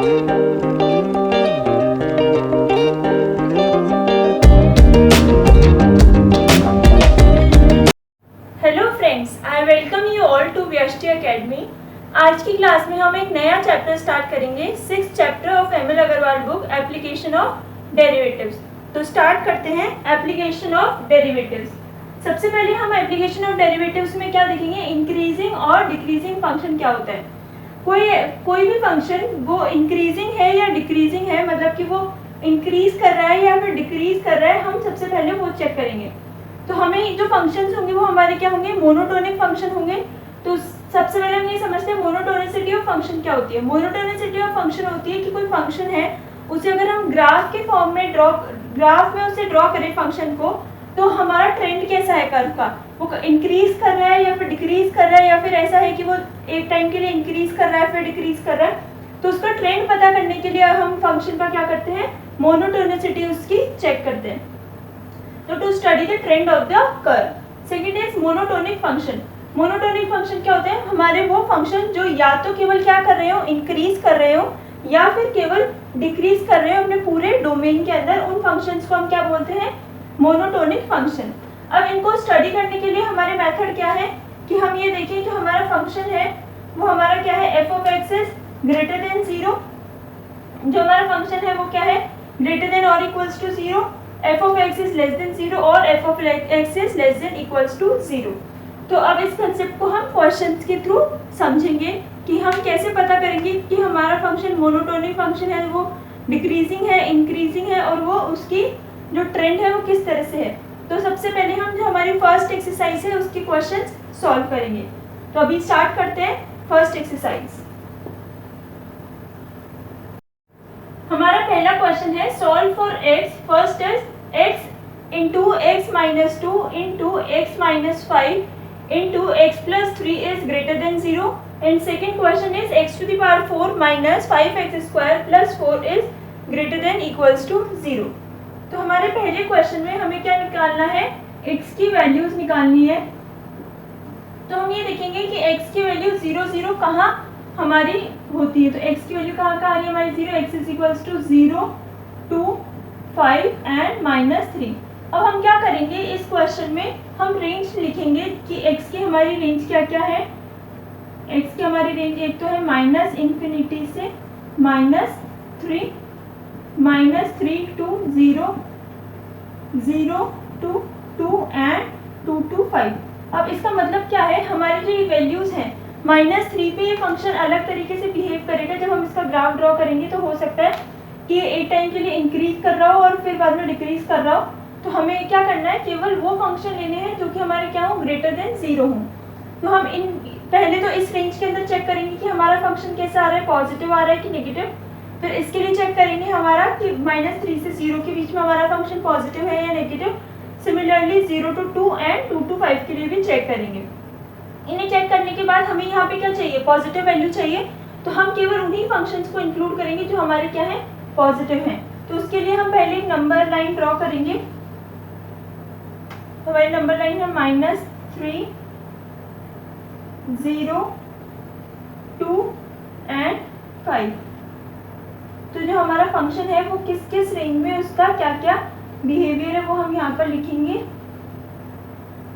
Hello friends, I welcome you all to Vyashti academy. आज की class में हम एक नया चैप्टर स्टार्ट करेंगे, 6th chapter of M L Agarwal book application of derivatives. तो स्टार्ट करते हैं एप्लीकेशन ऑफ डेरिवेटिव्स। सबसे पहले हम एप्लीकेशन ऑफ डेरिवेटिव्स में क्या देखेंगे, इंक्रीजिंग और डिक्रीजिंग फंक्शन क्या होता है। कोई भी फंक्शन वो इंक्रीजिंग है या डिक्रीजिंग है, मतलब कि वो इंक्रीज कर रहा है या फिर डिक्रीज कर रहा है, हम सबसे पहले वो चेक करेंगे। तो हमें जो फंक्शंस होंगे वो हमारे क्या होंगे, मोनोटोनिक फंक्शन होंगे। तो सबसे पहले हम ये समझते हैं मोनोटोनिसिटी ऑफ फंक्शन क्या होती है। मोनोटोनिसिटी ऑफ फंक्शन होती है कि कोई फंक्शन है, उसे अगर हम ग्राफ के फॉर्म में ग्राफ में उसे ड्रॉ करें फंक्शन को, तो हमारा ट्रेंड कैसा है कर्व का, वो इंक्रीज कर रहा है या फिर डिक्रीज कर रहा है, या फिर ऐसा है कि वो एक टाइम के लिए इंक्रीज कर रहा है फिर डिक्रीज कर रहा है। तो उसका ट्रेंड पता करने के लिए हम फंक्शन का क्या करते हैं, मोनोटोनिसिटी उसकी चेक करते हैं। तो to study the trend of the curve. Second is monotonic function. Monotonic function क्या होते हैं, हमारे वो फंक्शन जो या तो केवल क्या कर रहे हो, इंक्रीज कर रहे हो, या फिर केवल डिक्रीज कर रहे हो अपने पूरे डोमेन के अंदर, उन फंक्शंस को हम क्या बोलते हैं, मोनोटोनिक फंक्शन। अब इनको स्टडी करने के लिए हमारे मेथड क्या है कि हम ये देखें कि हमारा फंक्शन है वो हमारा क्या है, F of x is greater than 0। जो हमारा फंक्शन है वो क्या है, ग्रेटर देन और equals to 0, f of x is less than 0 और f of x is less than equals to 0। तो अब इस कंसेप्ट को हम क्वेश्चंस के थ्रू समझेंगे कि हम कैसे पता करेंगे कि हमारा फंक्शन मोनोटोनिक फंक्शन है, वो डिक्रीजिंग है, इंक्रीजिंग है, और वो उसकी जो ट्रेंड है वो किस तरह से है। तो सबसे पहले हम जो हमारी फर्स्ट एक्सरसाइज है उसके क्वेश्चंस सॉल्व करेंगे। तो अभी स्टार्ट करते हैं फर्स्ट एक्सरसाइज। हमारा पहला क्वेश्चन है, solve for x। First is x into x minus 2 into x minus 5 into x plus 3 is greater than 0। And second question is x to the power 4 minus 5x square plus 4 is greater than equals to 0। तो हमारे पहले question में हमें क्या निकालना है, x की values निकालनी है। तो हम ये देखेंगे कि x की वैल्यू 0 0 कहाँ हमारी होती है। तो x की वैल्यू कहाँ आ रही है हमारी 0, x is equals to 0 2 5 and -3। अब हम क्या करेंगे, इस क्वेश्चन में हम रेंज लिखेंगे कि x की हमारी रेंज क्या क्या है। x की हमारी रेंज एक तो है -∞ से -3 टू 0 0 टू 2 एंड 2 टू 5। अब इसका मतलब क्या है, हमारी जो ये वैल्यूज हैं -3 पे ये फंक्शन अलग तरीके से बिहेव करेगा। जब हम इसका ग्राफ ड्रॉ करेंगे तो हो सकता है कि ये एक टाइम के लिए इंक्रीज कर रहा हो और फिर बाद में डिक्रीज कर रहा हो। तो हमें क्या करना है, केवल वो फंक्शन लेने हैं जो कि हमारे क्या हो, ग्रेटर देन 0 हो। तो हम पहले तो इस रेंज के अंदर चेक करेंगे कि हमारा फंक्शन कैसा आ रहा है, पॉजिटिव आ रहा है कि नेगेटिव। फिर इसके लिए चेक करेंगे हमारा कि -3 से 0 के बीच में हमारा फंक्शन पॉजिटिव है या negative. Similarly 0 to 2 and 2 to 5 के लिए भी चेक करेंगे। इन्हें चेक करने के बाद हमें यहाँ पे क्या चाहिए, पॉजिटिव वैल्यू चाहिए। तो हम केवल उन्हीं फंक्शंस को इंक्लूड करेंगे जो हमारे क्या है, पॉजिटिव हैं। तो उसके लिए हम पहले एक नंबर लाइन ड्रॉ करेंगे। तो हमारी नंबर लाइन है -3 0 2 एंड 5। तो जो हमारा फंक्शन है वो किस किस रेंज में, उसका क्या क्या बिहेवियर है वो हम यहाँ पर लिखेंगे।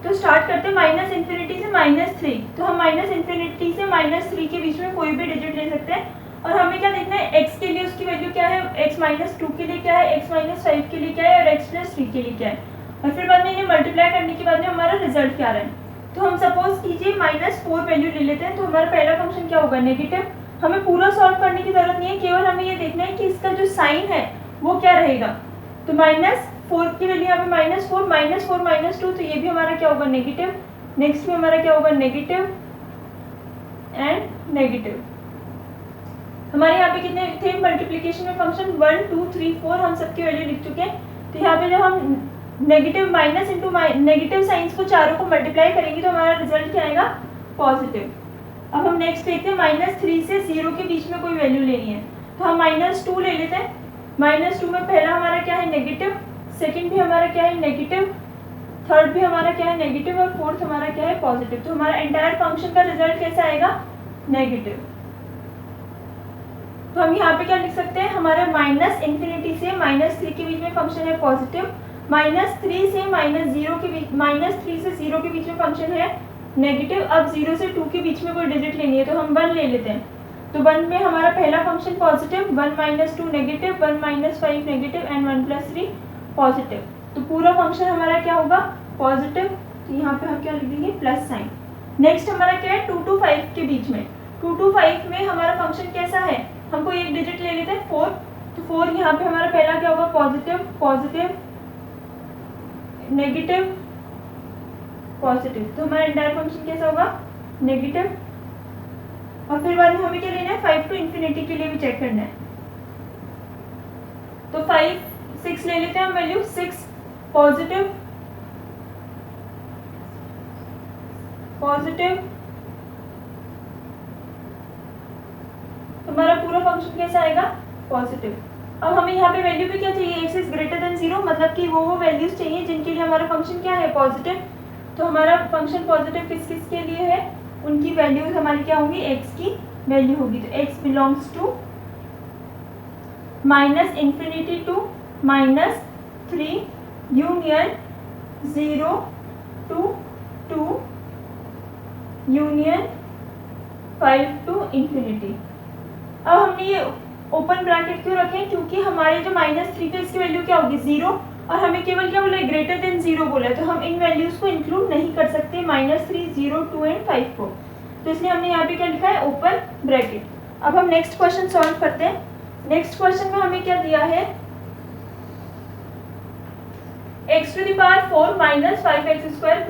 तो स्टार्ट करते हैं -∞ से -3। तो हम -∞ से -3 के बीच में कोई भी डिजिट ले सकते हैं। और हमें क्या देखना है, x के लिए उसकी वैल्यू क्या है, x -2 के लिए क्या है, x -5 के लिए क्या है, और x +3 के लिए क्या है। और फिर बाद में इन्हें मल्टीप्लाई करने के बाद में हमारा रिजल्ट क्या आ रहा है। तो हम सपोज कीजिए -4 वैल्यू ले लेते हैं। तो हमारा पहला फंक्शन क्या होगा, नेगेटिव। हमें पूरा सॉल्व करने की जरूरत नहीं है, केवल हमें ये देखना है कि इसका जो साइन है वो क्या रहेगा। तो -4 की वैल्यू यहाँ पे -4 -2, तो ये भी हमारा क्या होगा, नेगेटिव। नेक्स्ट में हमारा क्या होगा, नेगेटिव एंड नेगेटिव। हमारे यहाँ पे कितने थे मल्टीप्लिकेशन में फंक्शन, 1 2 3 4, हम सबकी वैल्यू लिख चुके हैं। तो यहाँ पे जब हम negative minus into negative science को चारों को मल्टीप्लाई करेंगे तो हमारा रिजल्ट क्या आएगा, पॉजिटिव। अब हम नेक्स्ट देखते हैं, -3 से 0 के बीच में कोई वैल्यू लेनी है। तो हम -2 ले लेते हैं। -2 में पहला हमारा क्या है, नेगेटिव। सेकेंड भी हमारा क्या है, नेगेटिव। थर्ड भी हमारा क्या है, नेगेटिव। और फोर्थ हमारा क्या है, पॉजिटिव। तो हमारा एंटायर फंक्शन का रिजल्ट कैसा आएगा, नेगेटिव। तो हम यहाँ पे क्या लिख सकते हैं, हमारा माइनस इन्फिनिटी से -3 के बीच में फंक्शन है पॉजिटिव, -3 से -0 के बीच, -3 से 0 के बीच में फंक्शन है नेगेटिव। अब 0 से 2 के बीच में कोई डिजिट लेनी है तो हम 1 ले लेते हैं। तो 1 में हमारा पहला function positive, 1 - 2 negative, 1 - 5 negative and 1 + 3 positive. तो पूरा फंक्शन हमारा क्या होगा, पॉजिटिव। तो यहाँ पे हम क्या लिख देंगे, प्लस साइन। नेक्स्ट हमारा क्या है, 2 to 5 के बीच में। 2 to 5 में हमारा फंक्शन कैसा है, हमको एक डिजिट ले लेते हैं 4। तो 4 यहाँ पे हमारा पहला क्या होगा, पॉजिटिव, पॉजिटिव, नेगेटिव, पॉजिटिव। तो हमारा एंटायर फंक्शन कैसा होगा, नेगेटिव। और फिर बाद में हमें क्या लेना है, 5 to ∞ के लिए भी चेक करना है। तो 5, 6 ले लेते हैं हम वैल्यू, 6 पॉजिटिव, पॉजिटिव। हमारा पूरा फंक्शन कैसा आएगा, पॉजिटिव। अब हमें यहाँ पे वैल्यू भी क्या चाहिए, x इज ग्रेटर देन 0, मतलब कि वो वैल्यूज चाहिए जिनके लिए हमारा फंक्शन क्या है, पॉजिटिव। तो हमारा फंक्शन पॉजिटिव किस किस के लिए है, उनकी वैल्यूज हमारी क्या होगी, x की वैल्यू होगी। तो x belongs to -∞ to -3 union 0 to 2 union 5 to ∞। अब हमने ये ओपन ब्रैकेट क्यों रखे, क्योंकि हमारे जो -3 पे इसकी वैल्यू क्या होगी, 0, और हमें केवल क्या बोला है, ग्रेटर देन 0 बोला है। तो हम इन वैल्यूज को इंक्लूड नहीं कर सकते, -3, 0, 2 एंड 5 को। तो इसलिए हमने यहाँ पे क्या लिखा है, ओपन ब्रैकेट। अब हम नेक्स्ट क्वेश्चन सॉल्व करते हैं। नेक्स्ट क्वेश्चन में हमें क्या दिया है, x⁴ - 5x²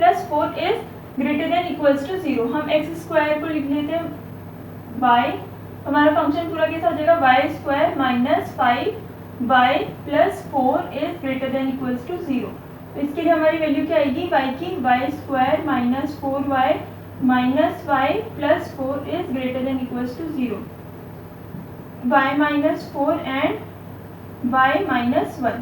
+ 4 is greater than equals to 0। हम x² को लिख लेते हैं y, हमारा फंक्शन पूरा कैसा हो जाएगा, y² - 5y + 4 is greater than equals to 0। तो इसके लिए हमारी वैल्यू क्या आएगी, y की, y² - 4y - y + 4 is greater than equals to 0। y - 4 and y - 1।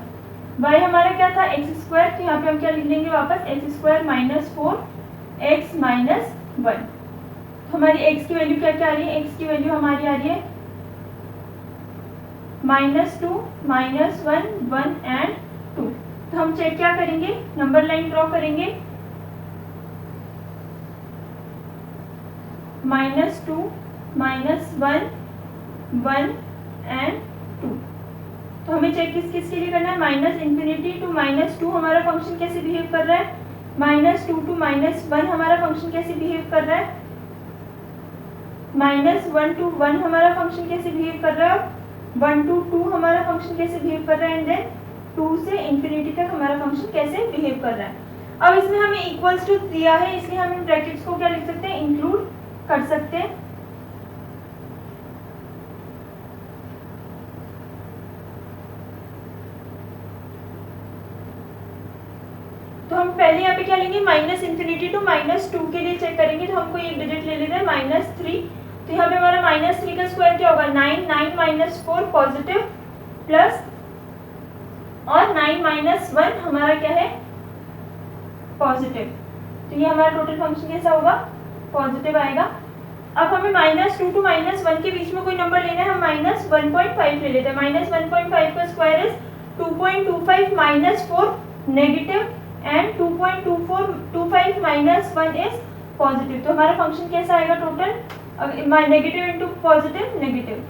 y हमारा क्या था, x², तो यहाँ पे हम क्या लिख लेंगे वापस, x² - 4x - 1। हमारी x की वैल्यू क्या क्या आ रही है, x की वैल्यू हमारी आ रही है -2, -1, 1 एंड 2। तो हम चेक क्या करेंगे, नंबर लाइन ड्रॉ करेंगे, -2, -1, 1 एंड 2। तो हमें चेक किस किस के लिए करना है, -∞ to -2 हमारा फंक्शन कैसे बिहेव कर रहा है, -2 to -1 हमारा फंक्शन कैसे बिहेव कर रहा है, -1 to 1 हमारा फंक्शन कैसे बिहेव कर रहा है, 1 to 2 हमारा फंक्शन कैसे बिहेव कर रहा है, एंड देन 2 से ∞ तक हमारा फंक्शन कैसे बिहेव कर रहा है। अब इसमें हमें इक्वल्स टू दिया है, इसलिए हम इन ब्रैकेट्स को क्या लिख सकते हैं, इंक्लूड कर सकते हैं। तो हम पहले यहाँ पे क्या लेंगे, -∞ to -2 के लिए चेक करेंगे। तो हमको एक डिजिट ले लेते हैं, -3। तो यहाँ पे हमारा -3 का स्क्वायर क्या होगा, 9, 9 - 4 पॉजिटिव, प्लस और 9 - 1 हमारा क्या है, पॉजिटिव। तो ये हमारा टोटल फंक्शन कैसा होगा, पॉजिटिव आएगा। अब हमें -2 to -1 के बीच में कोई नंबर लेना है, हम -1.5 ले लेते हैं। -1.5 का square is 2.25 - 4 negative and 2.25 - 1 is positive. तो हमारा फंक्शन कैसा आएगा total, negative into positive, negative.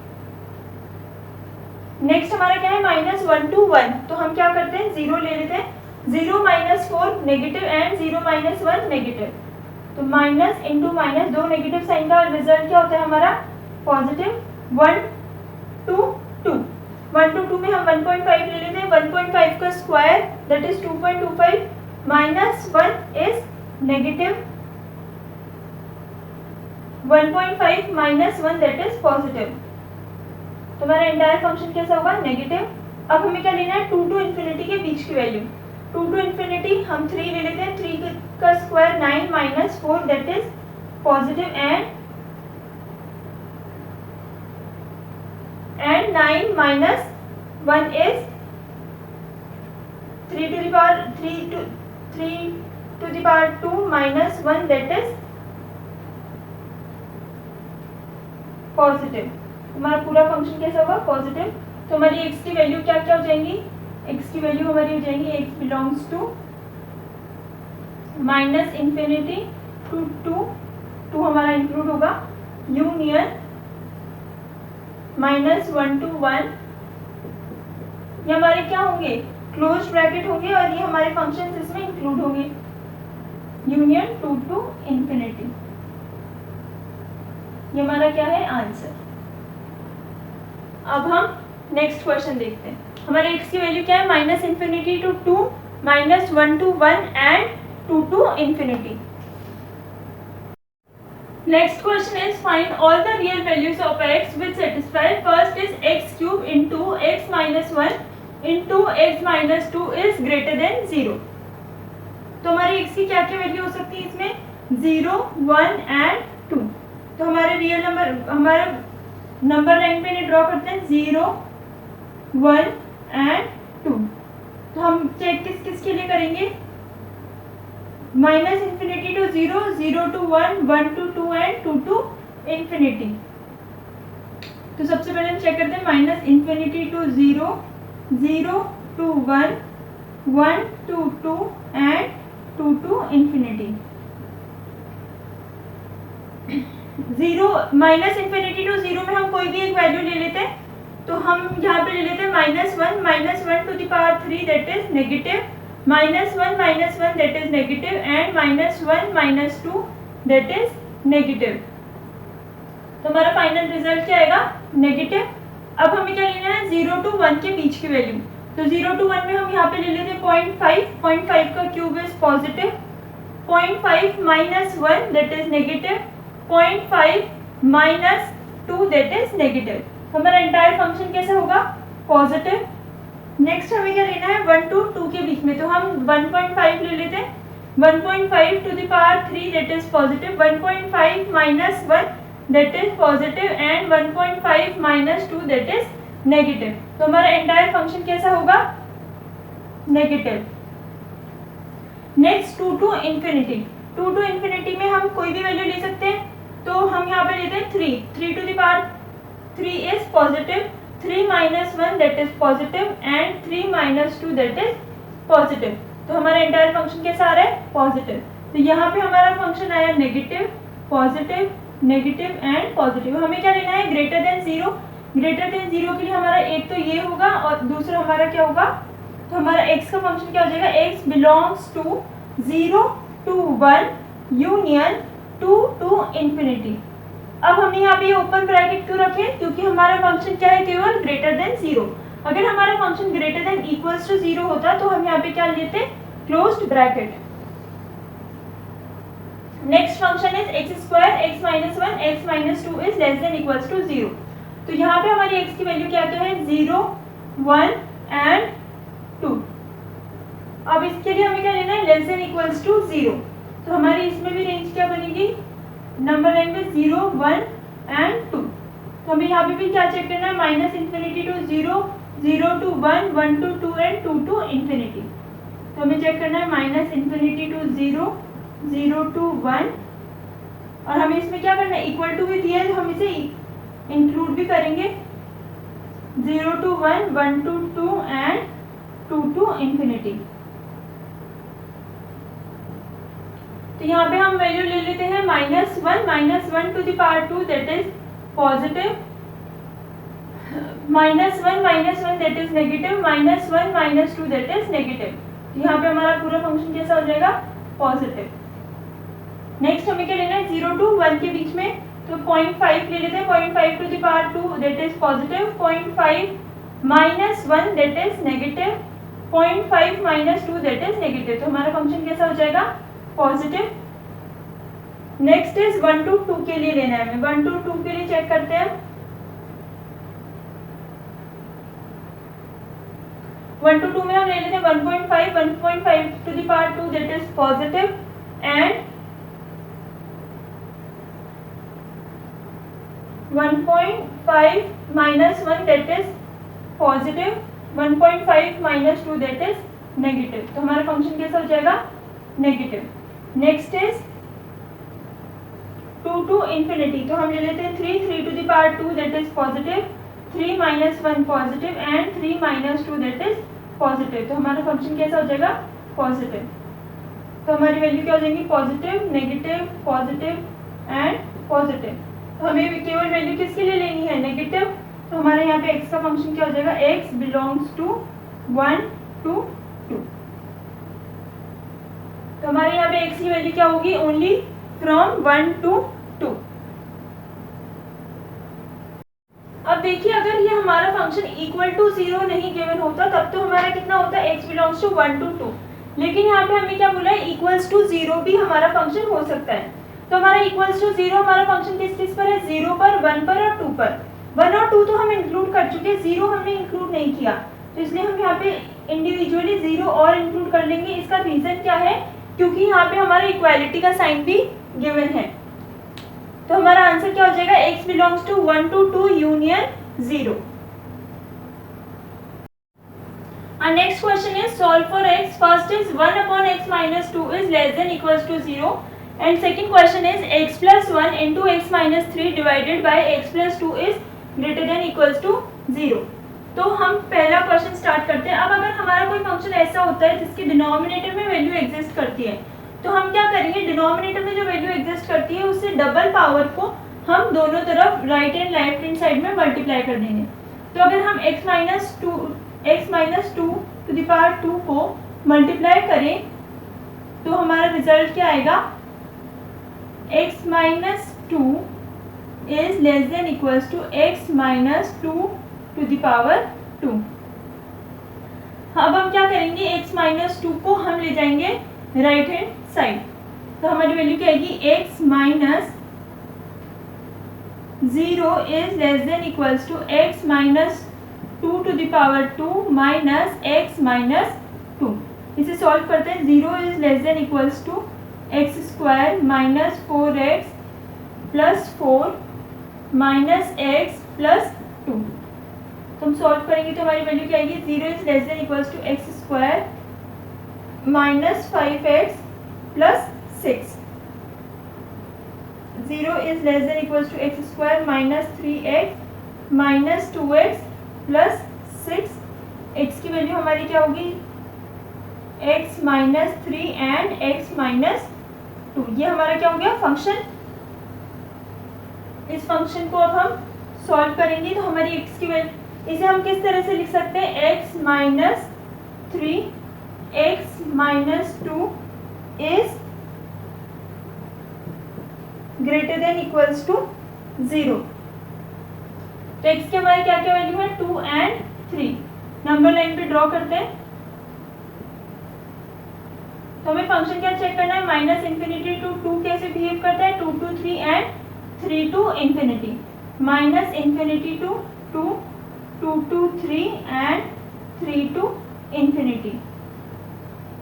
Next हमारा क्या है, -1 to 1। तो हम क्या करते हैं, 0 ले लेते हैं, 0 - 4 नेगेटिव एंड 0 - 1 नेगेटिव। तो माइनस इंटू माइनस, दो नेगेटिव साइन का रिजल्ट क्या होता है हमारा, पॉजिटिव। 1 to 2, 1 to 2 में हम 1.5 ले लेते हैं। 1.5 का square that is 2.25 -1 is negative, 1.5 - 1 that is positive. तो हमारा एंटायर फंक्शन कैसा होगा, नेगेटिव। अब हमें क्या लेना है, 2 to ∞ के बीच की वैल्यू। 2 to ∞ हम 3 ले लेते हैं, 3 का square 9 - 4 that is positive and 9 - 1 is 3 to the power 2 - 1 that is positive. हमारा पूरा फंक्शन कैसा होगा, पॉजिटिव। तो हमारी x की वैल्यू क्या क्या हो जाएंगी, x की वैल्यू हमारी हो जाएंगी x belongs to minus infinity to two हमारा इंक्लूड होगा यूनियन -1 to 1। ये हमारे क्या होंगे, क्लोज ब्रैकेट होंगे और ये हमारे फंक्शंस इसमें इंक्लूड होंगे, यूनियन 2 to इन्फिनिटी। ये हमारा क्या है, आंसर। अब हम नेक्स्ट क्वेश्चन देखते हैं। हमारे x की वैल्यू क्या है, -∞ to 2, -1 to 1 and 2 to infinity. Next question is find all the real values of x which satisfy. First is x cube into x minus 1 into x minus 2 is greater than 0। तो हमारी x की क्या क्या value हो सकती है इसमें, 0, 1 and 2। तो हमारे रियल नंबर, हमारा नंबर लाइन पे ड्रॉ करते हैं 0, 1 एंड 2। तो हम चेक किस किस के लिए करेंगे, -∞ to 0, 0 to 1, 1 to 2 and 2 to infinity. तो सबसे पहले हम चेक करते हैं -∞ to 0, 0 to 1, 1 to 2 and 2 to infinity. 0 to 0 में हम कोई भी एक वैल्यू ले लेते हैं। तो हम यहाँ पे ले लेते हैं -1 to the power 3 that is negative, -1 that is negative and -1 2 that is negative. तो हमारा फाइनल रिजल्ट क्या आएगा, नेगेटिव। अब हमें क्या लेना है, 0 to 1 के बीच की वैल्यू। तो 0 to 1 में हम यहाँ पे ले लेते हैं 0.5 का cube is positive, 0.5 -1 that is negative, 0.5 -2 that is negative. हमारा एंटायर फंक्शन कैसा होगा, पॉजिटिव। नेक्स्ट हमें क्या लेना है, 1 to 2 के बीच में। तो हम 1.5 ले लेते हैं, 1.5 to the power 3 that is positive, 1.5 -1 that is positive and 1.5 -2 that is negative. तो हमारा एंटायर फंक्शन कैसा होगा, negative. Next 2 to infinity. 2 to infinity में हम कोई भी वैल्यू ले सकते हैं। तो हम यहाँ पे लेते हैं 3 to the power 3 is positive, 3 -1 that is positive and 3 -2 that is positive. तो हमारा एंटायर फंक्शन कैसा आ रहा है, पॉजिटिव। तो यहाँ पे हमारा फंक्शन आया negative, positive, negative and positive. हमें क्या लेना है, ग्रेटर देन 0। ग्रेटर देन 0 के लिए हमारा एक तो ये होगा और दूसरा हमारा क्या होगा, तो हमारा x का फंक्शन क्या हो जाएगा, x belongs to 0 to 1 union 2 to infinity. अब हमने यहाँ पे ओपन ब्रैकेट क्यों रखे, क्योंकि हमारा फंक्शन क्या है, केवल ग्रेटर देन 0। अगर हमारा function greater than equals to 0 होता तो हम यहाँ पे क्या लेते, closed bracket. Next function is x2 x -1 x -2 is less than equals to 0। तो यहाँ पे हमारी x की वैल्यू क्या क्या है, 0, 1 एंड 2। अब इसके लिए हमें क्या लेना है, लेस देन इक्वल्स टू 0। तो हमारी इसमें भी रेंज क्या बनेगी, नंबर लाइन में 0, 1 एंड 2। तो हमें यहाँ पे भी क्या चेक करना है, -∞ to 0, 0 to 1, 1 to 2 and 2 to infinity. तो हमें चेक करना है -∞ to 0, 0 to 1 और हमें इसमें क्या करना है, इक्वल टू भी दिया है तो हम इसे इंक्लूड भी करेंगे, 0 to 1, 1 to 2 and 2 to infinity. तो यहाँ पे हम वैल्यू ले लेते हैं -1 to the power 2 that is positive, -1 that is negative, -1 -2 that is negative. यहाँ पे हमारा पूरा फंक्शन कैसा हो जाएगा, पॉजिटिव। नेक्स्ट हमें क्या लेना है, 0 to 1 के बीच में। तो 0.5 ले लेते हैं, 0.5 to the power 2 that is positive, 0.5 -1 that is negative, 0.5 -2 that is negative. तो हमारा फंक्शन कैसा हो जाएगा, पॉजिटिव। नेक्स्ट इज 1 to 2 के लिए लेना है हमें। 1 to 2 के लिए चेक करते हैं, 1 to 2 में हम ले लेते हैं 1.5 to the power 2 that is positive and 1.5 -1 that is positive, 1.5 -2 that is negative. तो हमारा फंक्शन कैसा हो जाएगा, negative. Next is 2 to infinity, तो हम ले लेते हैं 3 to the power 2 that is positive, 3 minus 1 positive and 3 minus 2 that is positive। तो हमारा फंक्शन कैसा हो जाएगा? पॉजिटिव। तो हमारी वैल्यू क्या हो जाएगी? Positive, negative, positive and positive. तो हमें केवल वैल्यू किसके लिए लेनी है? नेगेटिव। तो हमारे यहाँ पे x का फंक्शन क्या हो जाएगा? x belongs to 1 to 2। तो हमारे यहाँ पे x की वैल्यू क्या होगी? Only from 1 to 2। अब देखिए, अगर ये हमारा फंक्शन इक्वल टू 0 नहीं गिवन होता तब तो हमारा कितना होता है? x belongs to 1 to 2। लेकिन यहाँ पे हमें क्या बोला है? इक्वल्स टू 0 भी हमारा फंक्शन हो सकता है। तो हमारा इक्वल्स टू 0 हमारा फंक्शन किस किस पर है? 0 पर, 1 पर और 2 पर। 1 और 2 तो हम इंक्लूड कर चुके हैं, 0 हमने इंक्लूड नहीं किया, तो इसलिए हम यहाँ पे इंडिविजुअली 0 और इंक्लूड कर लेंगे। इसका रीजन क्या है? क्योंकि यहाँ पे हमारा इक्वालिटी का साइन भी गिवन है। तो हमारा आंसर क्या हो जाएगा? x belongs to 1 to 2 union 0। Our next question is solve for x. First is 1 upon x minus 2 is less than equals to 0, and second question is x plus 1 into x minus 3 divided by x plus 2 is greater than equals to 0। तो हम पहला question start करते हैं। अब अगर हमारा कोई function ऐसा होता है जिसके डिनोमिनेटर में वैल्यू एग्जिस्ट करती है, तो हम क्या करेंगे? डिनोमिनेटर में जो वैल्यू एग्जिस्ट करती है उससे डबल पावर को हम दोनों तरफ right and left hand side में मल्टीप्लाई कर देंगे। तो अगर हम x minus 2 to the power 2 को मल्टीप्लाई करें तो हमारा रिजल्ट क्या आएगा? x minus 2 is less than equals to x minus 2 to the power 2। अब हम क्या करेंगे? x माइनस 2 को हम ले जाएंगे राइट हैंड साइड, तो हमारी वैल्यू क्या आएगी? x minus 0 is less than equals to x minus 2 to the power 2 minus x minus 2। इसे सॉल्व करते हैं। 0 is less than equals to x square minus 4x plus 4 minus x plus 2। तो हम solve करेंगे तो हमारी वैल्यू क्या आएगी? 0 is less than equals to x square minus 5x plus 6। 0 is less than equals to x square minus 3x minus 2x plus 6। x की value हमारी क्या होगी? x minus 3 and x minus 2। ये हमारा क्या हो गया? फंक्शन। इस फंक्शन को अब हम सॉल्व करेंगे तो हमारी x की वैल्यू, इसे हम किस तरह से लिख सकते हैं? x minus 3 x minus 2 is greater than equals to 0। तो x के हमारे क्या क्या वैल्यू है? 2 एंड 3। नंबर लाइन पे ड्रॉ करते हैं। तो हमें फंक्शन क्या चेक करना है? माइनस इन्फिनिटी टू 2 कैसे बिहेव करता है? 2 to 3 and 3 to infinity. Minus infinity to 2, 2 to 3 and 3 to infinity.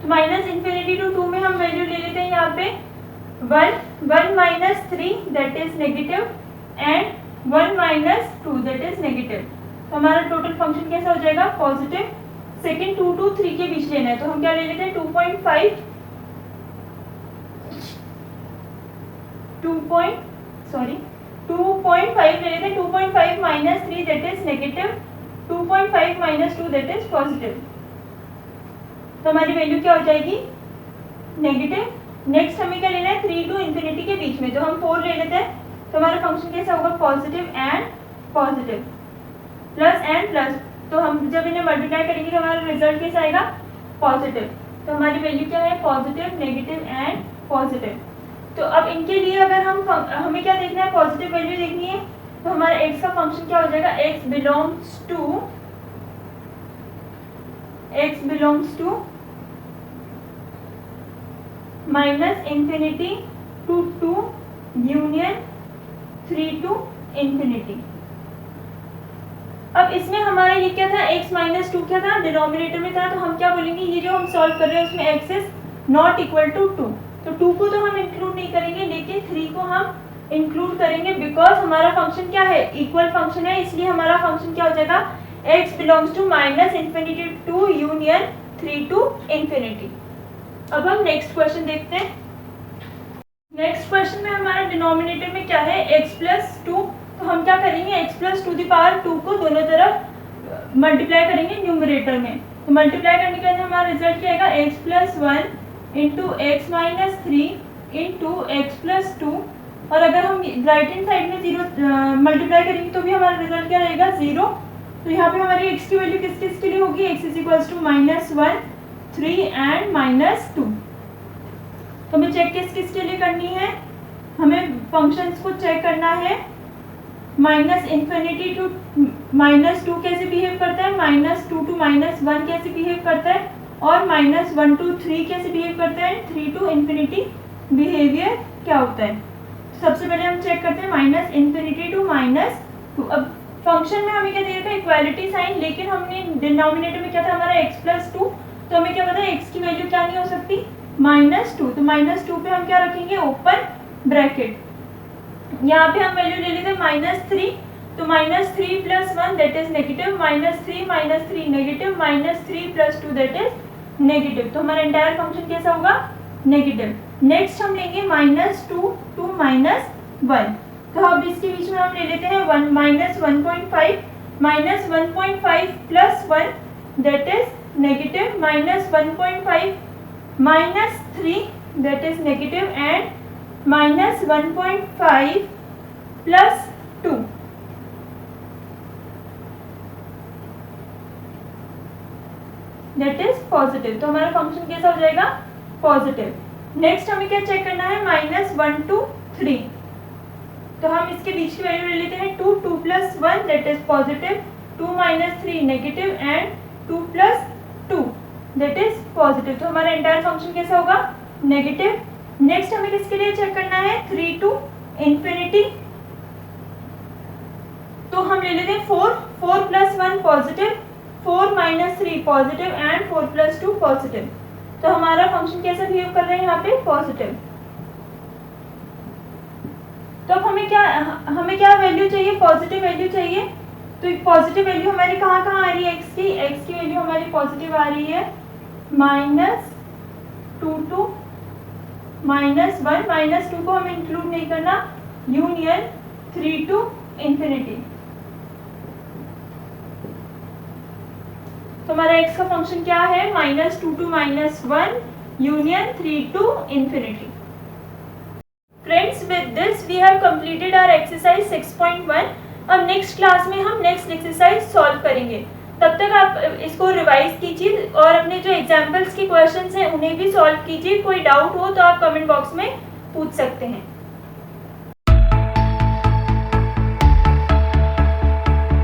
तो माइनस इन्फिनिटी टू 2 में हम वैल्यू ले लेते हैं यहाँ पे 1 minus 3 that is negative and 1 minus 2 that is negative. तो हमारा टोटल फंक्शन कैसा हो जाएगा? पॉजिटिव। सेकेंड 2 to 3 के बीच लेना है तो हम क्या ले लेते हैं? 2.5 ले लेते हैं। 2.5 minus 3 that is negative, 2.5 minus 2 that is positive. तो हमारी वैल्यू क्या हो जाएगी? नेगेटिव। नेक्स्ट हमें क्या लेना है? 3 to इन्फिनिटी के बीच में, तो हम 4 ले लेते हैं। तो हमारा फंक्शन कैसा होगा? Positive and positive, plus and plus. तो हम जब इन्हें मल्टीप्लाई करेंगे तो हमारा रिजल्ट कैसा आएगा? पॉजिटिव। तो हमारी वैल्यू क्या है? Positive, negative and positive. तो अब इनके लिए अगर हमें क्या देखना है? पॉजिटिव वैल्यू देखनी है। तो हमारा x का फंक्शन क्या हो जाएगा? x belongs to minus infinity to 2 union 3 to infinity. अब इसमें हमारा ये क्या था? x माइनस 2 क्या था? डिनोमिनेटर में था। तो हम क्या बोलेंगे? ये जो हम सॉल्व कर रहे हैं उसमें x is not equal to 2। तो 2 को तो हम इंक्लूड नहीं करेंगे, लेकिन 3 को हम इंक्लूड करेंगे बिकॉज हमारा फंक्शन क्या है? इक्वल फंक्शन है, इसलिए हमारा फंक्शन क्या हो जाएगा? x belongs to minus infinity to union 3 to infinity. अब हम नेक्स्ट क्वेश्चन देखते हैं। नेक्स्ट क्वेश्चन में हमारा डिनोमिनेटर में क्या है, x प्लस 2। तो हम क्या करेंगे, x प्लस 2 दी पावर 2 को दोनों तरफ मल्टीप्लाई करेंगे न्यूमरेटर में। तो मल्टीप्लाई करने के बाद हमारा रिजल्ट क्या आएगा, x plus 1 into x minus 3 into x plus 2। और अगर हम राइट हैंड साइड में 0 मल्टीप्लाई करेंगे तो भी हमारा रिजल्ट क्या रहेगा, 0। तो यहाँ पे हमारी x की वैल्यू किस किस के लिए होगी, x is equals to -1, 3 and -2। तो हमें चेक किस किस के लिए करनी है, हमें फंक्शंस को चेक करना है। -∞ टू -2 कैसे बिहेव करता है, -2 टू -1 कैसे बिहेव करता है, और -1 टू 3 कैसे बिहेव करता है, 3 टू ∞ बिहेवियर क्या होता है। सबसे पहले हम चेक करते हैं -∞ टू -2। अब फंक्शन में हमें क्या दे रखा है, इक्वालिटी साइन, लेकिन हमने डिनोमिनेटर में क्या था हमारा x प्लस 2। तो हमें क्या पता है x की वैल्यू क्या नहीं हो सकती, -2। तो -2 पे हम क्या रखेंगे, ओपन ब्रैकेट। यहाँ पे हम वैल्यू ले लेते हैं -3। तो -3 plus 1 that is negative, -3 negative, -3 plus 2 that is negative. तो हमारा एंटायर फंक्शन कैसा होगा, नेगेटिव। नेक्स्ट हम लेंगे -2 टू -1। तो अब इसके बीच में हम ले लेते हैं -1.5, -1.5 plus 1 that is negative, -1.5 -3 that is negative, and -1.5 plus 2 that is positive. तो हमारा फंक्शन कैसा हो जाएगा, पॉजिटिव। नेक्स्ट हमें क्या चेक करना है, -1 टू 3। तो हम इसके बीच की वैल्यू ले लेते हैं 2 plus 1 that is positive, 2 - 3 negative, and 2 plus 2 that is positive. तो हमारा एंटायर फंक्शन कैसा होगा, नेगेटिव। नेक्स्ट हमें किसके लिए चेक करना है, 3 टू ∞। तो हम ले लेते हैं 4 plus 1 positive, 4 - 3 positive, and 4 plus 2 positive. तो हमारा फंक्शन कैसा बिहेव कर रहा है यहाँ पे, पॉजिटिव। तो अब हमें क्या वैल्यू चाहिए, पॉजिटिव वैल्यू चाहिए। तो पॉजिटिव वैल्यू हमारी कहाँ आ रही है, x की वैल्यू हमारी पॉजिटिव आ रही है -2 टू -1। -2 को हमें इंक्लूड नहीं करना, यूनियन 3 टू ∞। तो हमारा x का फंक्शन क्या है, -2 to -1 union 3 to ∞। Friends, with this we have completed our exercise 6.1। अब नेक्स्ट क्लास में हम नेक्स्ट एक्सरसाइज सॉल्व करेंगे। तब तक आप इसको रिवाइज कीजिए और अपने जो एग्जाम्पल्स के क्वेश्चंस हैं उन्हें भी सॉल्व कीजिए। कोई डाउट हो तो आप कमेंट बॉक्स में पूछ सकते हैं।